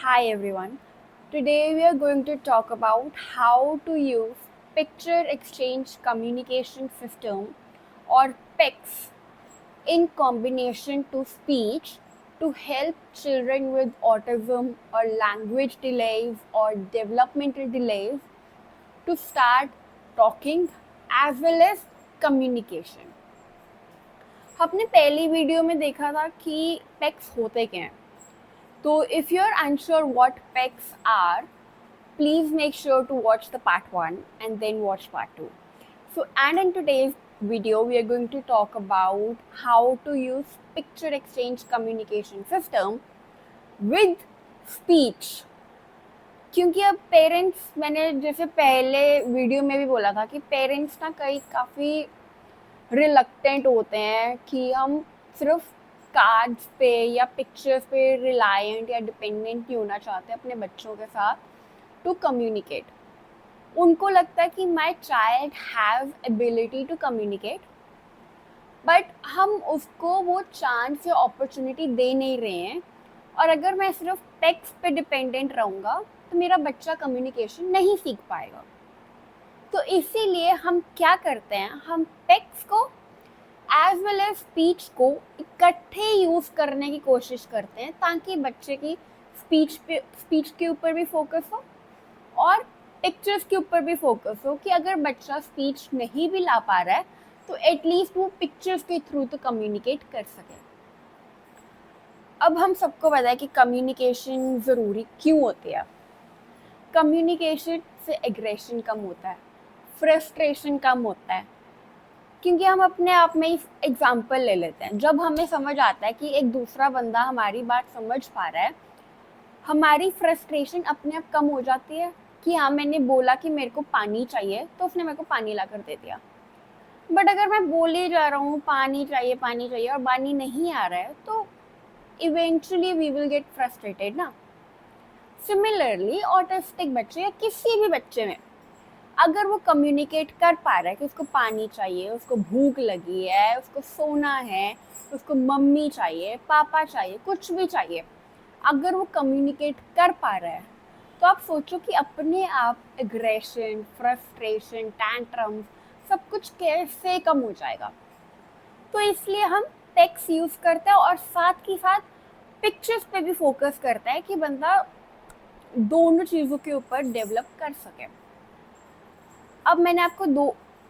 Hi everyone. Today we are going to talk about how to use Picture Exchange Communication System or PECS in combination to speech to help children with autism or language delays or developmental delays to start talking as well as communication. हमने पहली video में देखा था कि PECS होते क्या हैं. So if you're unsure what PECs are, please make sure to watch the part 1 and then watch part 2. So and in today's video, we are going to talk about how to use picture exchange communication system with speech. क्योंकि अब parents, मैंने जैसे पहले video में भी बोला था कि पेरेंट्स ना काफ़ी रिलक्टेंट होते हैं कि हम सिर्फ कार्ड्स पे या पिक्चर्स पे रिलायंट या डिपेंडेंट नहीं होना चाहते अपने बच्चों के साथ टू कम्युनिकेट. उनको लगता है कि my child have ability to communicate, but हम उसको वो चांस या अपॉर्चुनिटी दे नहीं रहे हैं. और अगर मैं सिर्फ टेक्स्ट पे डिपेंडेंट रहूँगा तो मेरा बच्चा कम्युनिकेशन नहीं सीख पाएगा. तो इसीलिए हम क्या करते हैं, हम टेक्स्ट को एज वेल एज स्पीच को इकट्ठे यूज़ करने की कोशिश करते हैं ताकि बच्चे की स्पीच के ऊपर भी फोकस हो और पिक्चर्स के ऊपर भी फोकस हो कि अगर बच्चा स्पीच नहीं भी ला पा रहा है तो एटलीस्ट वो पिक्चर्स के थ्रू तो कम्युनिकेट कर सके. अब हम सबको पता है कि कम्युनिकेशन ज़रूरी क्यों होती है. कम्युनिकेशन से एग्रेशन कम होता है, फ्रस्ट्रेशन कम होता है. क्योंकि हम अपने आप में ही एग्जाम्पल ले लेते हैं. जब हमें समझ आता है कि एक दूसरा बंदा हमारी बात समझ पा रहा है, हमारी फ्रस्ट्रेशन अपने आप कम हो जाती है कि हाँ, मैंने बोला कि मेरे को पानी चाहिए तो उसने मेरे को पानी ला कर दे दिया. बट अगर मैं बोले जा रहा हूँ पानी चाहिए और पानी नहीं आ रहा है तो eventually we will get frustrated ना. सिमिलरली ऑटिस्टिक बच्चे या किसी भी बच्चे में अगर वो कम्युनिकेट कर पा रहा है कि उसको पानी चाहिए, उसको भूख लगी है, उसको सोना है, उसको मम्मी चाहिए, पापा चाहिए, कुछ भी चाहिए, अगर वो कम्युनिकेट कर पा रहा है तो आप सोचो कि अपने आप एग्रेशन, फ्रस्ट्रेशन, टैंट्रम्स सब कुछ कैसे कम हो जाएगा. तो इसलिए हम टेक्स्ट यूज़ करते हैं और साथ ही साथ पिक्चर्स पे भी फोकस करता है कि बंदा दोनों चीज़ों के ऊपर डेवलप कर सके. अब मैंने आपको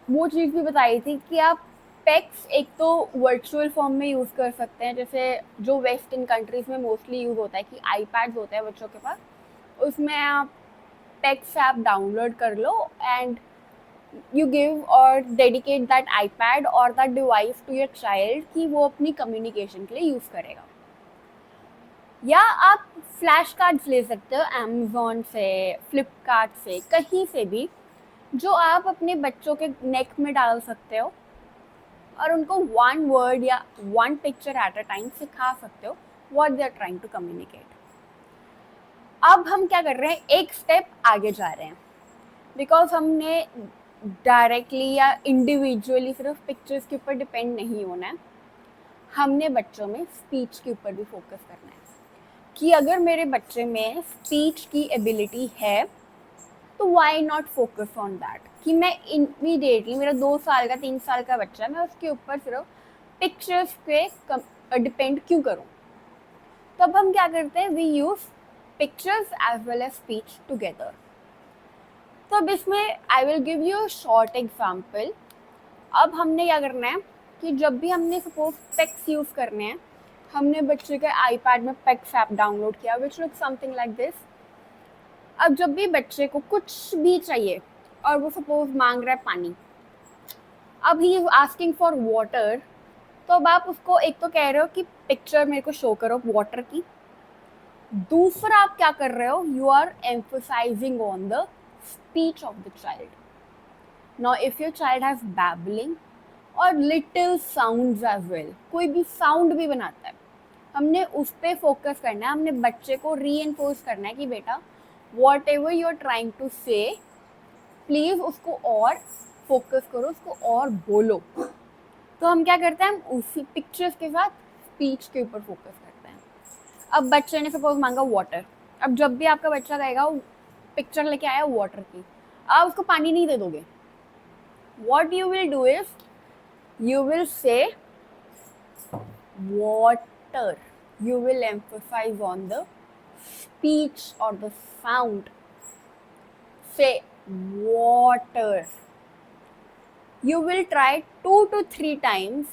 वो चीज़ भी बताई थी कि आप पेक्स एक तो वर्चुअल फॉर्म में यूज़ कर सकते हैं, जैसे जो वेस्टर्न कंट्रीज़ में मोस्टली यूज़ होता है कि आईपैड्स होते हैं बच्चों के पास, उसमें आप पेक्स ऐप डाउनलोड कर लो एंड यू गिव और डेडिकेट दैट आईपैड और that device to your child कि वो अपनी कम्युनिकेशन के लिए यूज़ करेगा. या आप फ्लैश कार्ड्स ले सकते हो अमेज़ॉन से, फ्लिपकार्ट से, कहीं से भी, जो आप अपने बच्चों के नेक में डाल सकते हो और उनको वन वर्ड या one picture at a time सिखा सकते हो what they are trying to communicate. अब हम क्या कर रहे हैं, एक स्टेप आगे जा रहे हैं, बिकॉज हमने डायरेक्टली या इंडिविजुअली सिर्फ पिक्चर्स के ऊपर डिपेंड नहीं होना है. हमने बच्चों में स्पीच के ऊपर भी फोकस करना है कि अगर मेरे बच्चे में स्पीच की एबिलिटी है तो why not focus on that. कि मैं इमीडिएटली, मेरा 2 साल का 3 साल का बच्चा है, मैं उसके ऊपर सिर्फ पिक्चर्स पे डिपेंड क्यों करूँ. तब हम क्या करते हैं, we use pictures as well as speech together. तो अब इसमें I will give you short example. अब हमने क्या करना है कि जब भी हमने सपोज पेक्स यूज़ करने हैं, हमने बच्चे के आईपैड में पेक्स ऐप डाउनलोड किया which look something like this. अब जब भी बच्चे को कुछ भी चाहिए और वो सपोज मांग रहा है पानी, अब he is asking for water, तो अब आप उसको एक तो कह रहे हो कि पिक्चर मेरे को शो करो वाटर की. दूसरा आप क्या कर रहे हो, you are emphasising on the speech of the child. Now if your child has babbling और लिटिल साउंड्स एज वेल, कोई भी साउंड भी बनाता है, हमने उस पर फोकस करना है. हमने बच्चे को रीइंफोर्स करना है कि बेटा whatever you are trying to say, please उसको और फोकस करो, उसको और बोलो. तो हम क्या करते हैं, हम उसी पिक्चर्स के साथ स्पीच के ऊपर फोकस करते हैं. अब बच्चे ने सपोज मांगा वाटर, अब जब भी आपका बच्चा कहेगा पिक्चर लेके आया वाटर की, आप उसको पानी नहीं दे दोगे. What you will do is you will say water. You will emphasize on the speech or the sound. Say water. You will try 2 to 3 times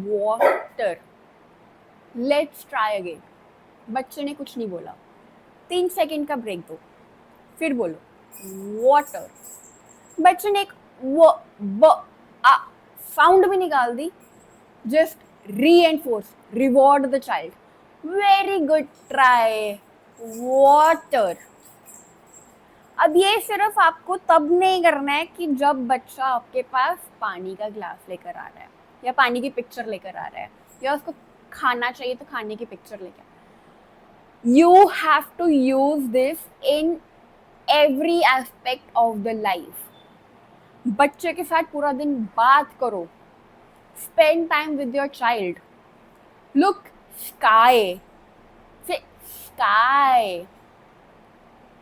water. Let's try again. बच्चे ने कुछ नहीं बोला, 3 सेकेंड का ब्रेक दो, फिर बोलो water. बच्चे ने एक साउंड भी निकाल दी. Just reinforce, reward the child. Very good try. Water. अब ये सिर्फ आपको तब नहीं करना है कि जब बच्चा आपके पास पानी का ग्लास लेकर आ रहा है या पानी की पिक्चर लेकर आ रहा है या उसको खाना चाहिए तो खाने की पिक्चर लेकर. You have to use this in every aspect of the life. बच्चे के साथ पूरा दिन बात करो. Spend time with your child. Look sky. Say sky.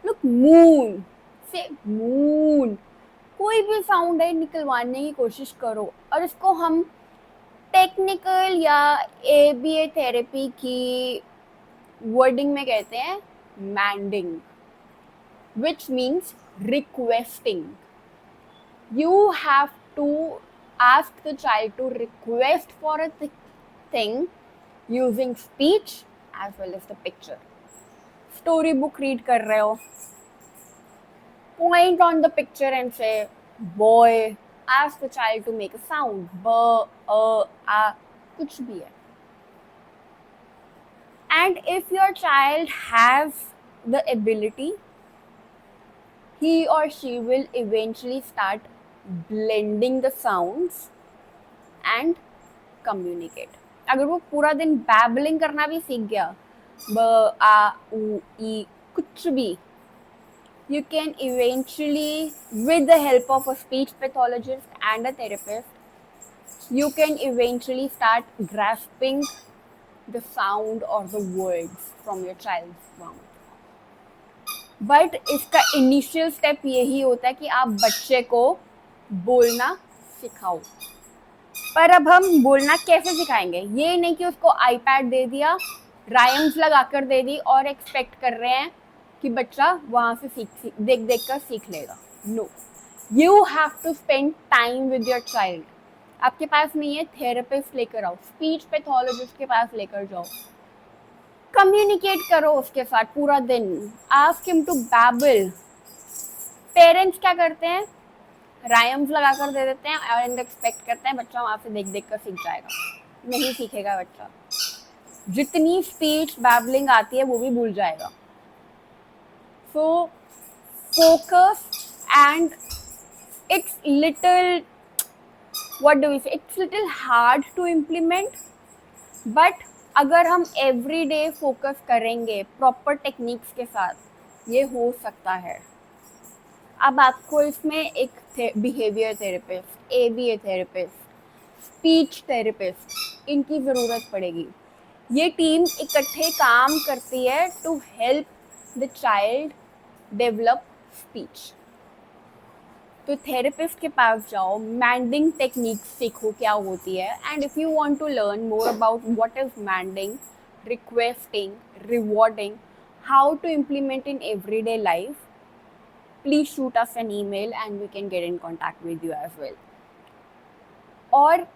Look moon. Say moon. कोई भी साउंड है निकलवाने की कोशिश करो. और इसको हम टेक्निकल या ABA थेरेपी की वर्डिंग में कहते हैं मैंडिंग, which means requesting. You have to ask the child to request for a thing using speech as well as the picture. Story book read कर रहे हो, point on the picture and say boy. Ask the child to make a sound, b, a, कुछ भी है. And if your child has the ability, he or she will eventually start blending the sounds and communicate. अगर वो पूरा दिन babbling करना भी सीख गया, ब, आ, उ, ई, कुछ भी, you can eventually, with the help of a speech pathologist and a therapist, you can eventually start grasping the sound or the words from your child's mouth. But इसका इनिशियल स्टेप यही होता है कि आप बच्चे को बोलना सिखाओ. पर अब हम बोलना कैसे सिखाएंगे? ये नहीं कि उसको आईपैड दे दिया, राइम्स लगा कर दे दी और एक्सपेक्ट कर रहे हैं कि बच्चा वहाँ से देख देख कर सीख लेगा. No, you have to spend time with your child. आपके पास नहीं है, थेरेपिस्ट लेकर आओ, स्पीच पैथोलॉजिस्ट के पास लेकर जाओ, कम्युनिकेट करो उसके साथ पूरा दिन. Ask him to babble. Parents क्या करते हैं? राइम्स लगा कर दे देते हैं एंड एक्सपेक्ट करते हैं बच्चा वहाँ से देख देख कर सीख जाएगा. नहीं सीखेगा बच्चा. जितनी स्पीच बैबलिंग आती है वो भी भूल जाएगा. So focus and it's little, what do we say, it's little hard to implement, but अगर हम एवरी डे फोकस करेंगे प्रॉपर टेक्निक्स के साथ, ये हो सकता है. अब आपको इसमें एक behaviour therapist, ABA therapist, speech therapist, इनकी ज़रूरत पड़ेगी. ये टीम इकट्ठे काम करती है to help the child develop speech. तो थेरेपिस्ट के पास जाओ, मैंडिंग टेक्निक सीखो क्या होती है. And if you want to learn more about what is manding, requesting, rewarding, how to implement in everyday life, please shoot us an email and we can get in contact with you as well. और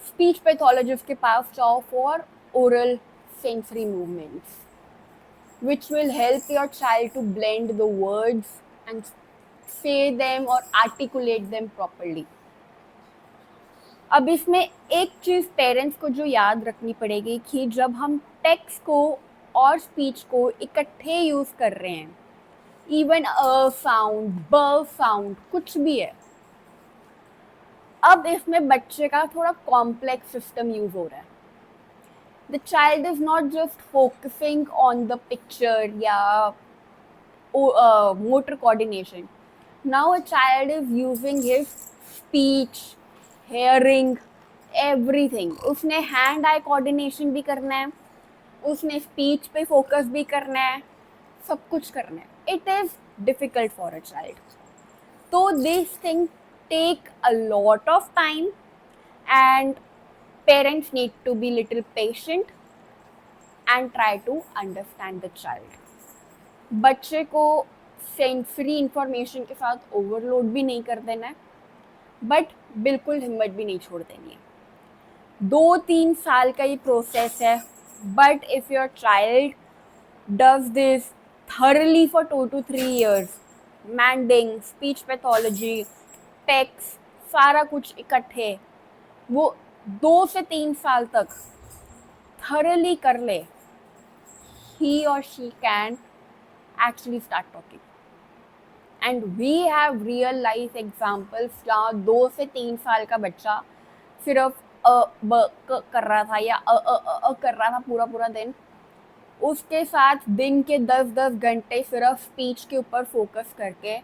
speech pathologist के पास जाओ for oral sensory movements which will help your child to blend the words and say them or articulate them properly. अब इसमें एक चीज़ parents को जो याद रखनी पड़ेगी कि जब हम टेक्स्ट को और स्पीच को इकट्ठे यूज़ कर रहे हैं, इवन अ साउंड, ब साउंड, कुछ भी है, अब इसमें बच्चे का थोड़ा कॉम्प्लेक्स सिस्टम यूज़ हो रहा है. The child is not just focusing on the picture या motor coordination. Now a child is using his speech, hearing, everything. उसने hand eye coordination भी करना है, उसने speech पे focus भी करना है, सब कुछ करना है. It is difficult for a child. So these things take a lot of time, and parents need to be little patient and try to understand the child. बच्चे को सेंसरी इंफॉर्मेशन के साथ ओवरलोड भी नहीं कर देना है, बट बिल्कुल हिम्मत भी नहीं छोड़ देनी है. 2-3 साल का ये प्रोसेस है, but if your child does this thoroughly for 2 to 3 years, manding, speech pathology, tacts, सारा कुछ इकट्ठे वो 2 से 3 साल तक thoroughly कर ले, he or she can actually start talking. And we have real life examples जहाँ 2 से 3 साल का बच्चा सिर्फ कर रहा था या कर रहा था पूरा दिन, उसके साथ दिन के 10-10 घंटे सिर्फ स्पीच के ऊपर फोकस करके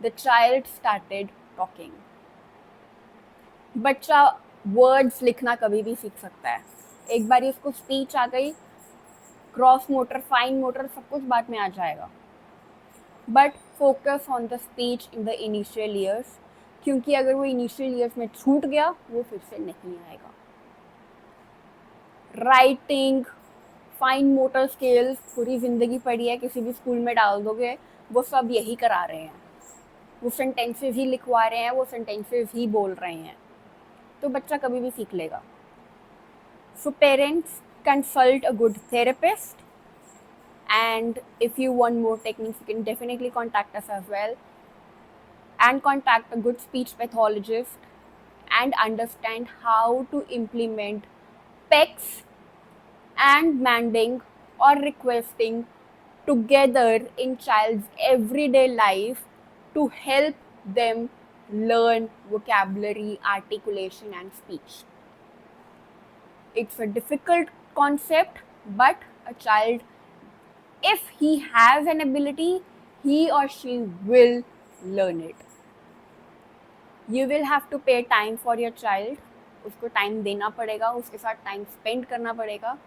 द चाइल्ड स्टार्टेड टॉकिंग. बच्चा वर्ड्स लिखना कभी भी सीख सकता है. एक बार उसको स्पीच आ गई, क्रॉस मोटर, फाइन मोटर सब कुछ बाद में आ जाएगा. But focus on the speech in the initial years, क्योंकि अगर वो इनिशियल ईयर्स में छूट गया वो फिर से नहीं आएगा. राइटिंग, फाइन मोटर स्केल्स पूरी ज़िंदगी पड़ी है, किसी भी स्कूल में डाल दोगे वो सब यही करा रहे हैं. वो सेंटेंसेस ही लिखवा रहे हैं, वो सेंटेंसेस ही बोल रहे हैं, तो बच्चा कभी भी सीख लेगा. So parents, consult a good therapist, and if you want more techniques you can definitely contact us as well, and contact a good speech pathologist and understand how to implement PECs and manding or requesting together in child's everyday life to help them learn vocabulary, articulation and speech. It's a difficult concept, but a child, if he has an ability, he or she will learn it. You will have to pay time for your child. उसको time देना पड़ेगा, उसके साथ time spend करना पड़ेगा,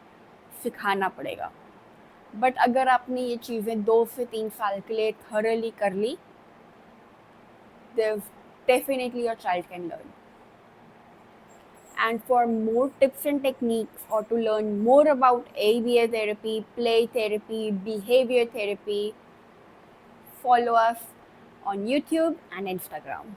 सिखाना पड़ेगा. But अगर आपने ये चीज़ें 2 से 3 साल के लिए thoroughly कर ली, then definitely your child can learn. And for more tips and techniques, or to learn more about ABA therapy, play therapy, behavior therapy, follow us on YouTube and Instagram.